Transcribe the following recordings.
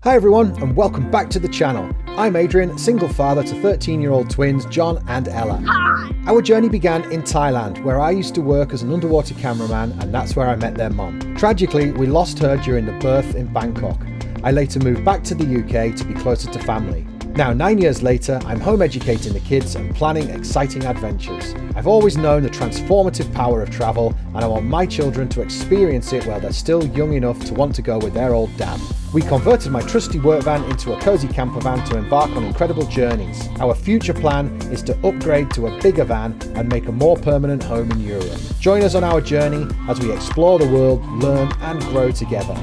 Hi everyone, and welcome back to the channel. I'm Adrian, single father to 13-year-old twins John and Ella. Hi. Our journey began in Thailand, where I used to work as an underwater cameraman, and that's where I met their mum. Tragically, we lost her during the birth in Bangkok. I later moved back to the UK to be closer to family. Now, 9 years later, I'm home educating the kids and planning exciting adventures. I've always known the transformative power of travel, and I want my children to experience it while they're still young enough to want to go with their old dad. We converted my trusty work van into a cosy camper van to embark on incredible journeys. Our future plan is to upgrade to a bigger van and make a more permanent home in Europe. Join us on our journey as we explore the world, learn and grow together.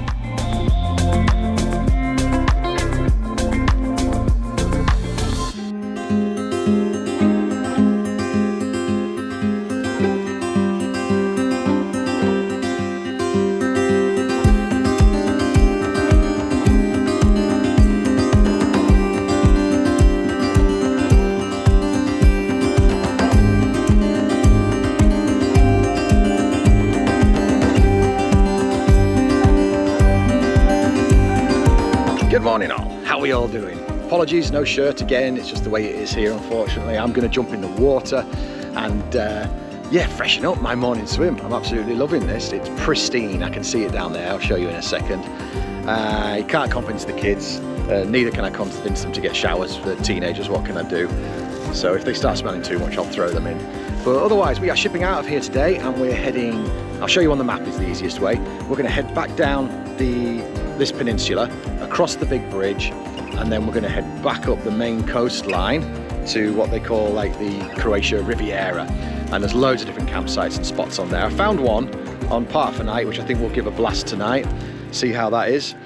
Good morning all, how are we all doing? Apologies, no shirt again, it's just the way it is here unfortunately. I'm going to jump in the water and freshen up my morning swim. I'm absolutely loving this, it's pristine, I can see it down there, I'll show you in a second. You can't convince the kids, neither can I convince them to get showers for teenagers, what can I do? So if they start smelling too much, I'll throw them in. But otherwise, we are shipping out of here today and we're heading, I'll show you on the map is the easiest way. We're going to head back down this peninsula, across the big bridge, and then we're going to head back up the main coastline to what they call like the Croatia Riviera. And there's loads of different campsites and spots on there. I found one on Part for Night, which I think we'll give a blast tonight, see how that is.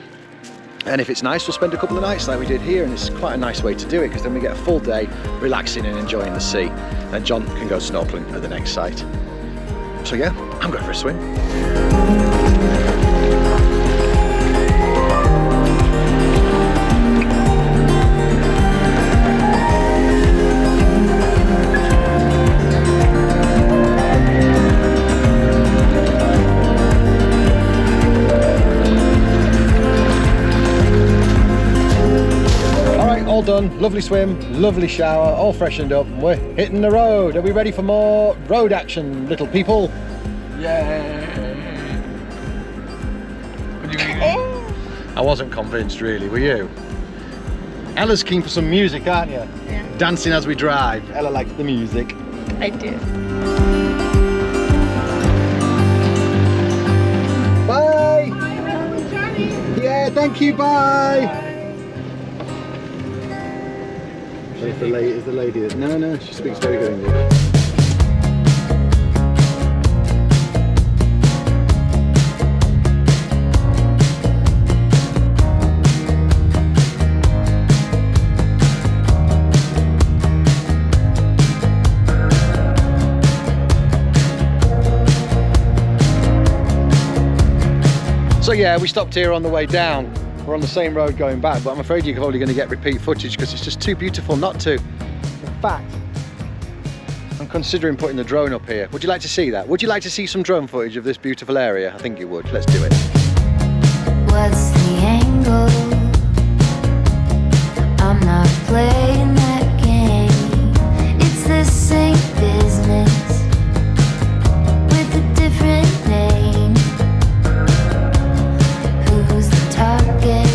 And if it's nice, we'll spend a couple of nights like we did here, and it's quite a nice way to do it because then we get a full day relaxing and enjoying the sea. And John can go snorkeling at the next site. So yeah, I'm going for a swim. All done, lovely swim, lovely shower, all freshened up, and we're hitting the road. Are we ready for more road action, little people? Yay! I wasn't convinced really, were you? Ella's keen for some music, aren't you? Yeah. Dancing as we drive. Ella likes the music. I do. Bye! Yeah, thank you, bye! Is the lady that... No, she speaks very good English. So yeah, we stopped here on the way down. We're on the same road going back, but I'm afraid you're probably going to get repeat footage because it's just too beautiful not to. In fact, I'm considering putting the drone up here. Would you like to see that? Would you like to see some drone footage of this beautiful area? I think you would. Let's do it. What's the angle? I'm not playing that game. It's the same business with a different name. Who's the target?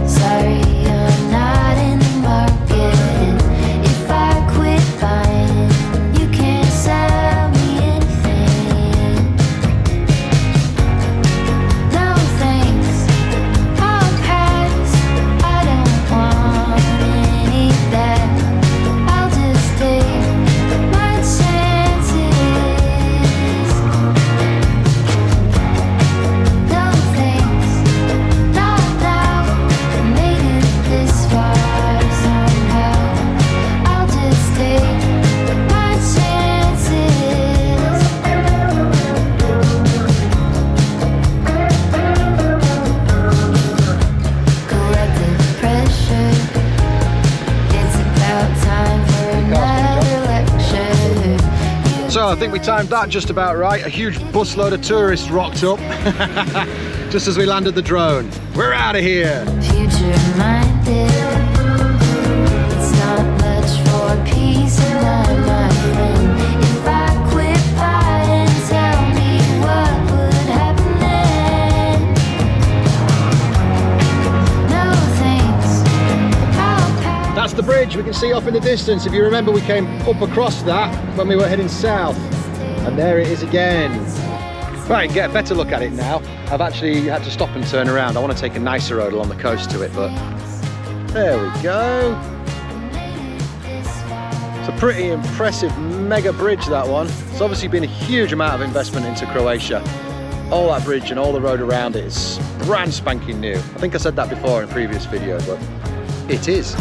Sorry, I'm not in the market. If I quit buying, you can't sell me anything. No thanks, I'll pass. I don't want any of that. I'll just take my chances. No thanks, not now. I made it this far somehow. I'll just take my chances. Collective pressure. It's about time for another lecture. So I think we timed that just about right. A huge busload of tourists rocked up. just as we landed the drone. We're out of here. Future minded. It's not much for peace of mind, my friend. If I quit fighting, tell me what would happen then. No thanks. I'll pass. That's the bridge we can see off in the distance. If you remember, we came up across that when we were heading south. And there it is again. Right, get a better look at it now. I've actually had to stop and turn around. I want to take a nicer road along the coast to it, but there we go. It's a pretty impressive mega bridge, that one. It's obviously been a huge amount of investment into Croatia. All that bridge and all the road around it is brand spanking new. I think I said that before in a previous video, but it is.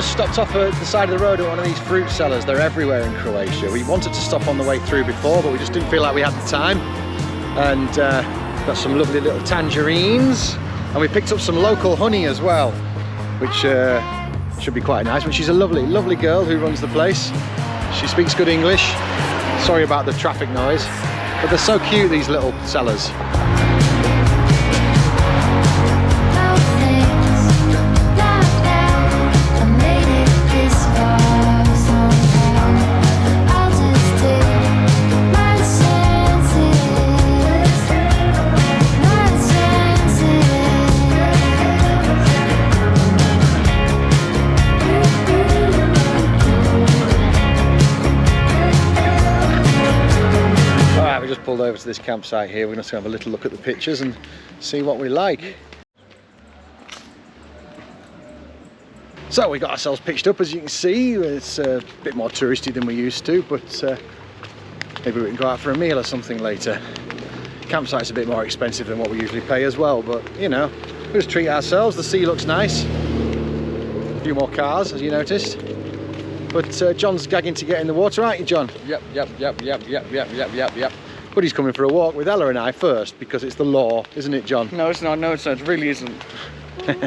Stopped off at the side of the road at one of these fruit sellers. They're everywhere in Croatia. We wanted to stop on the way through before, but we just didn't feel like we had the time. And got some lovely little tangerines, and we picked up some local honey as well, which should be quite nice. But she's a lovely, lovely girl who runs the place. She speaks good English. Sorry about the traffic noise, but they're so cute, these little sellers. Pulled over to this campsite here. We're going to have a little look at the pictures and see what we like. So we got ourselves pitched up, as you can see. It's a bit more touristy than we used to, but maybe we can go out for a meal or something later. Campsite's a bit more expensive than what we usually pay as well, but you know, we'll just treat ourselves. The sea looks nice. A few more cars, as you noticed. But John's gagging to get in the water, aren't you, John? Yep. But he's coming for a walk with Ella and I first, because it's the law, isn't it, John? No, it's not. No, it's not. It really isn't. Well,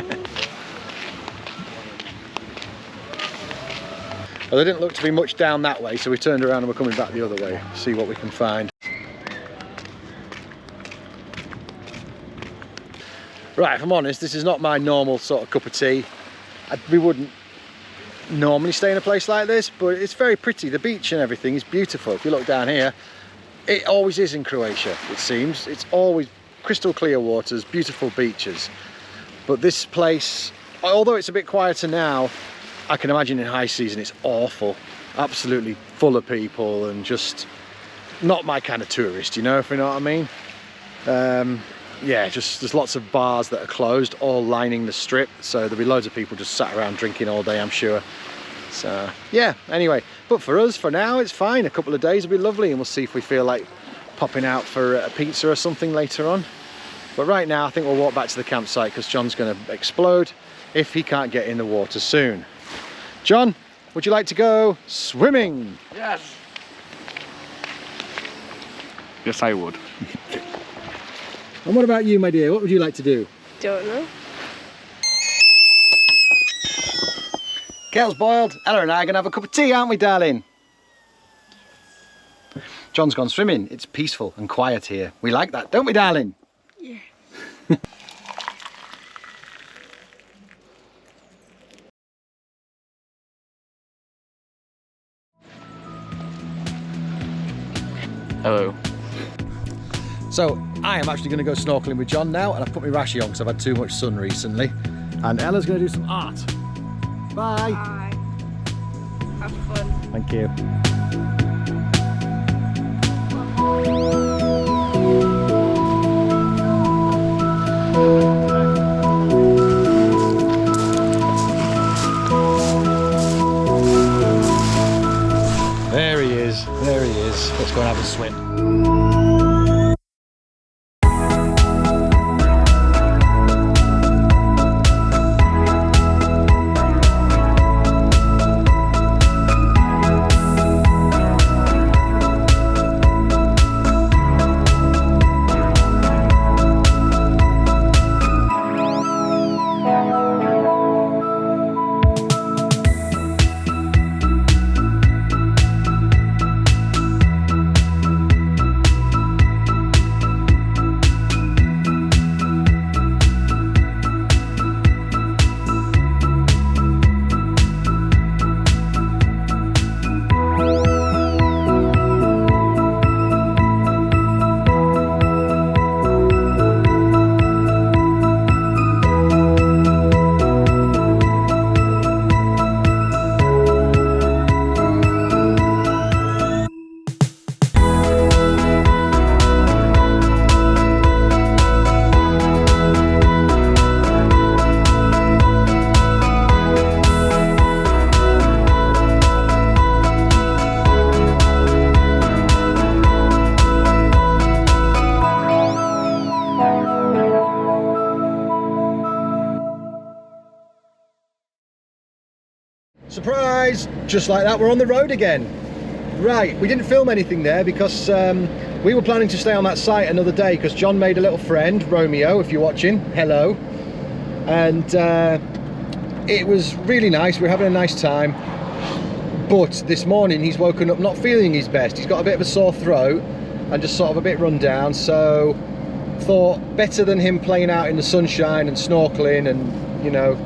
there didn't look to be much down that way, so we turned around and we're coming back the other way. See what we can find. Right, if I'm honest, this is not my normal sort of cup of tea. We wouldn't normally stay in a place like this, but it's very pretty. The beach and everything is beautiful. If you look down here, it always is in Croatia, it seems. It's always crystal clear waters, beautiful beaches. But this place, although it's a bit quieter now, I can imagine in high season it's awful. Absolutely full of people and just not my kind of tourist, you know, if you know what I mean. Yeah, just there's lots of bars that are closed, all lining the strip. So there'll be loads of people just sat around drinking all day, I'm sure. So yeah, anyway, but for us, for now, it's fine. A couple of days will be lovely, and we'll see if we feel like popping out for a pizza or something later on. But right now, I think we'll walk back to the campsite because John's going to explode if he can't get in the water soon. John, would you like to go swimming? Yes. Yes, I would. And what about you, my dear? What would you like to do? Don't know. Kettle's boiled. Ella and I are going to have a cup of tea, aren't we, darling? John's gone swimming. It's peaceful and quiet here. We like that, don't we, darling? Yeah. Hello. So I am actually going to go snorkeling with John now, and I've put my rashy on because I've had too much sun recently. And Ella's going to do some art. Bye. Bye. Have fun. Thank you. There he is. There he is. Let's go and have a swim. Surprise! Just like that, we're on the road again. Right, we didn't film anything there because we were planning to stay on that site another day because John made a little friend, Romeo, if you're watching, hello. And it was really nice, we were having a nice time. But this morning he's woken up not feeling his best. He's got a bit of a sore throat and just sort of a bit run down, so thought better than him playing out in the sunshine and snorkeling and, you know,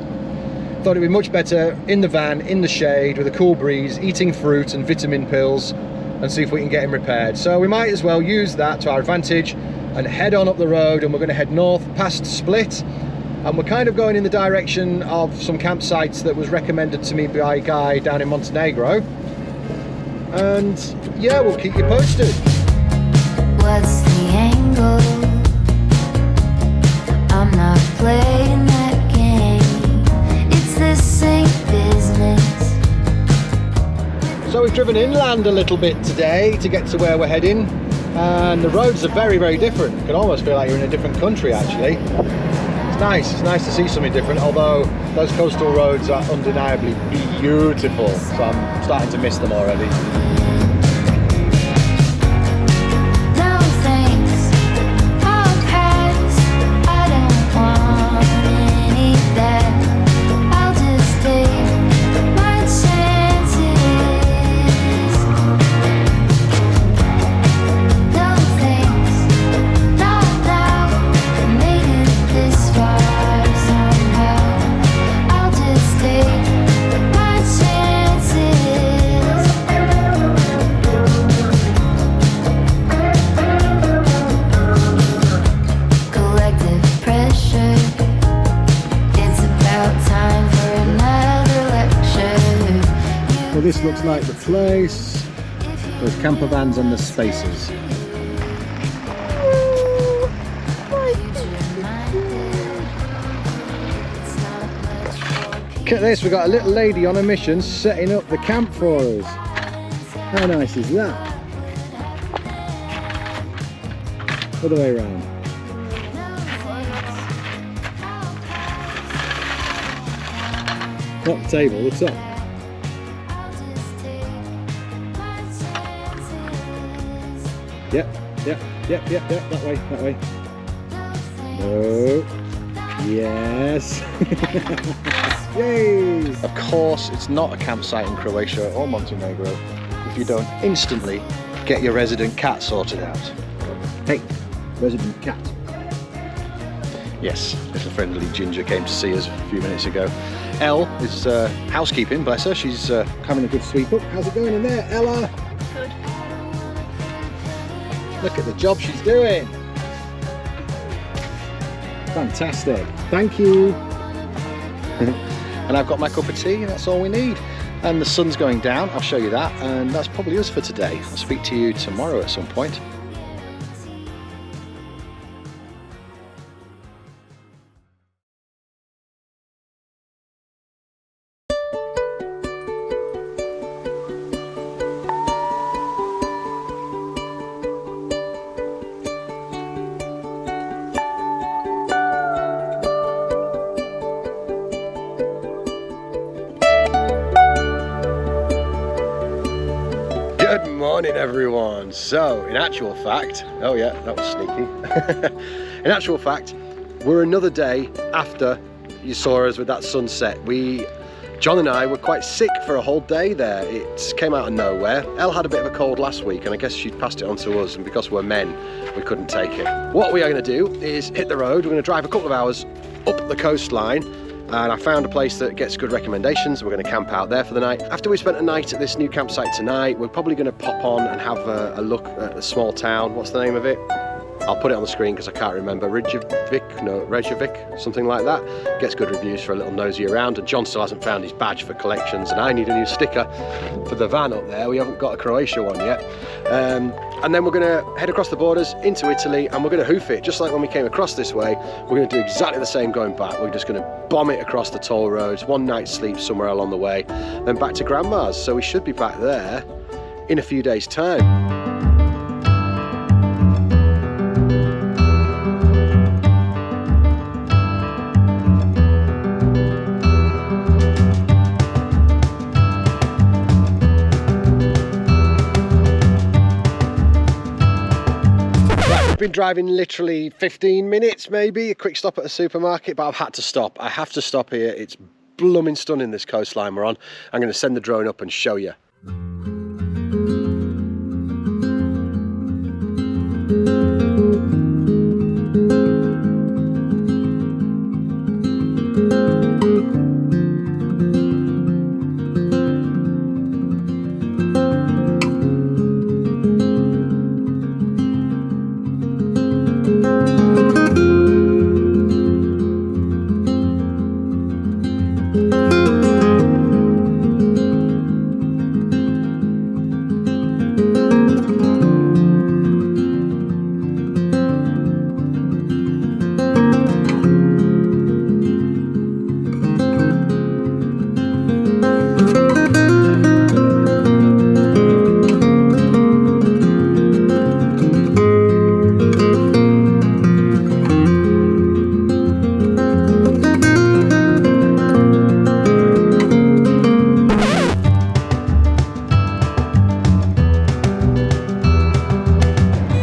thought it'd be much better in the van, in the shade, with a cool breeze, eating fruit and vitamin pills, and see if we can get him repaired. So we might as well use that to our advantage and head on up the road, and we're going to head north past Split, and we're kind of going in the direction of some campsites that was recommended to me by a guy down in Montenegro. And yeah, we'll keep you posted. What's the angle? I'm not playing that game. It's the same business. So we've driven inland a little bit today to get to where we're heading, and the roads are very, very different. You can almost feel like you're in a different country actually. It's nice to see something different, although those coastal roads are undeniably beautiful, so I'm starting to miss them already. No thanks, I'll pass. I don't want any of that. I'll just take my chances. No thanks, not now. I made it this far somehow. I'll just take my chances. Collective pressure. It's about time for another lecture. Well, this looks like the place. There's campervans and the spaces. Look at this, we've got a little lady on a mission setting up the camp for us. How nice is that? Other way around. Not the table, what's up? Yep, that way. No. Yes. Yay! Of course, it's not a campsite in Croatia or Montenegro if you don't instantly get your resident cat sorted out. Hey, resident cat. Yes, little friendly Ginger came to see us a few minutes ago. Elle is housekeeping, bless her. She's having a good sweep up. How's it going in there, Ella? Good. Look at the job she's doing. Fantastic. Thank you. And I've got my cup of tea, that's all we need. And the sun's going down, I'll show you that. And that's probably us for today. I'll speak to you tomorrow at some point. Good morning everyone. So in actual fact, oh yeah, that was sneaky. In actual fact, we're another day after you saw us with that sunset. John and I were quite sick for a whole day there. It came out of nowhere. Elle had a bit of a cold last week and I guess she'd passed it on to us, and because we're men, we couldn't take it. What we are going to do is hit the road. We're going to drive a couple of hours up the coastline, and I found a place that gets good recommendations. We're going to camp out there for the night. After we spent a night at this new campsite tonight, we're probably going to pop on and have a look at a small town. What's the name of it? I'll put it on the screen because I can't remember. Reykjavik, something like that. Gets good reviews for a little nosy around, and John still hasn't found his badge for collections, and I need a new sticker for the van up there. We haven't got a Croatia one yet. And then we're going to head across the borders into Italy, and we're going to hoof it, just like when we came across this way. We're going to do exactly the same going back. We're just going to bomb it across the toll roads, one night's sleep somewhere along the way, then back to Grandma's. So we should be back there in a few days' time. been driving literally 15 minutes, maybe, a quick stop at a supermarket, but I've had to stop. I have to stop here. It's blooming stunning, this coastline we're on. I'm going to send the drone up and show you.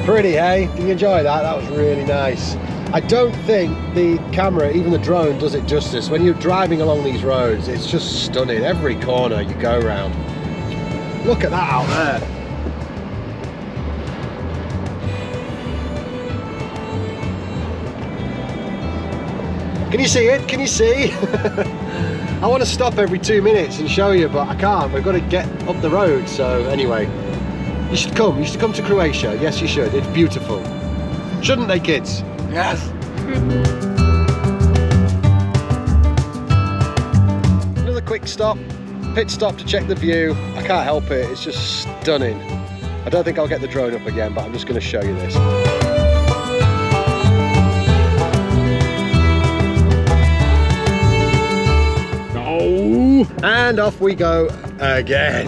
Pretty, hey? Did you enjoy that? That was really nice. I don't think the camera, even the drone, does it justice. When you're driving along these roads, it's just stunning. Every corner you go around. Look at that out there. Can you see it? Can you see? I want to stop every 2 minutes and show you, but I can't. We've got to get up the road. So anyway, you should come. You should come to Croatia. Yes, you should. It's beautiful. Shouldn't they, kids? Yes. Another quick stop, pit stop to check the view. I can't help it. It's just stunning. I don't think I'll get the drone up again, but I'm just going to show you this. And off we go again.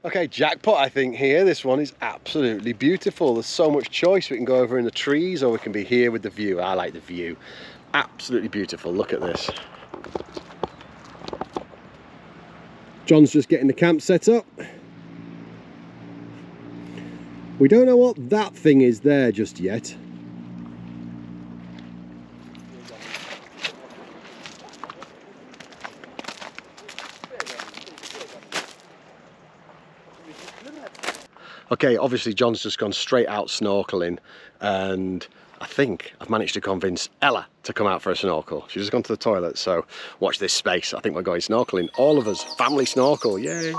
Okay, jackpot I think here. This one is absolutely beautiful. There's so much choice. We can go over in the trees or we can be here with the view. I like the view. Absolutely beautiful. Look at this. John's just getting the camp set up. We don't know what that thing is there just yet. Okay, obviously John's just gone straight out snorkeling, and I think I've managed to convince Ella to come out for a snorkel. She's just gone to the toilet, so watch this space. I think we're going snorkeling. All of us, family snorkel, yay!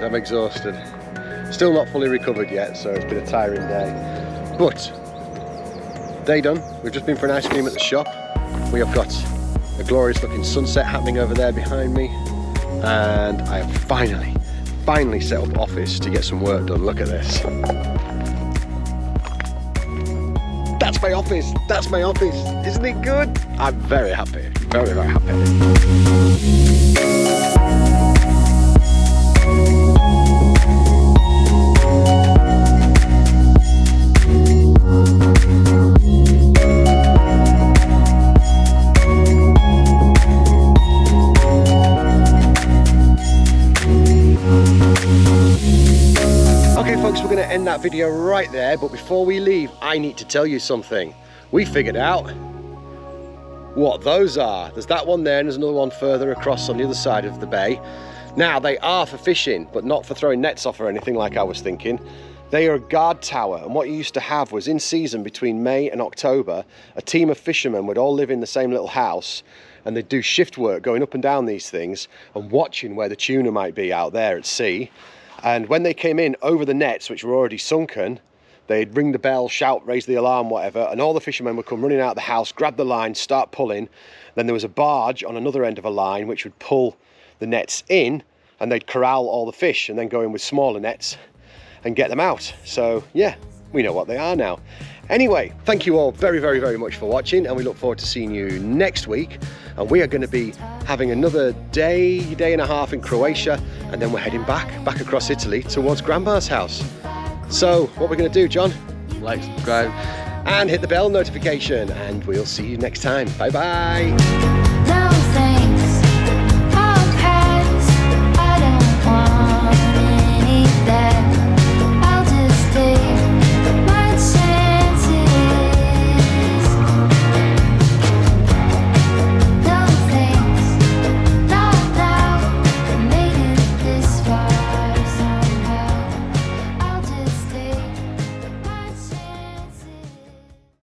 I'm exhausted. Still not fully recovered yet, so it's been a tiring day. But, day done. We've just been for an ice cream at the shop. We have got a glorious looking sunset happening over there behind me. And I have finally set up office to get some work done. Look at this. That's my office. That's my office. Isn't it good? I'm very happy. Very, very happy. end that video right there, but before we leave, I need to tell you something. We figured out what those are. There's that one there, and there's another one further across on the other side of the bay. Now, they are for fishing, but not for throwing nets off or anything like I was thinking. They are a guard tower, and what you used to have was in season between May and October, a team of fishermen would all live in the same little house, and they'd do shift work going up and down these things and watching where the tuna might be out there at sea. And when they came in over the nets, which were already sunken, they'd ring the bell, shout, raise the alarm, whatever, and all the fishermen would come running out of the house, grab the line, start pulling. Then there was a barge on another end of a line which would pull the nets in, and they'd corral all the fish and then go in with smaller nets and get them out. So yeah, we know what they are now. Anyway, thank you all very, very, very much for watching, and we look forward to seeing you next week. And we are going to be having another day and a half in Croatia, and then we're heading back across Italy towards Grandma's house. So what we're going to do, John? Like, subscribe. And hit the bell notification, and we'll see you next time. Bye bye. Now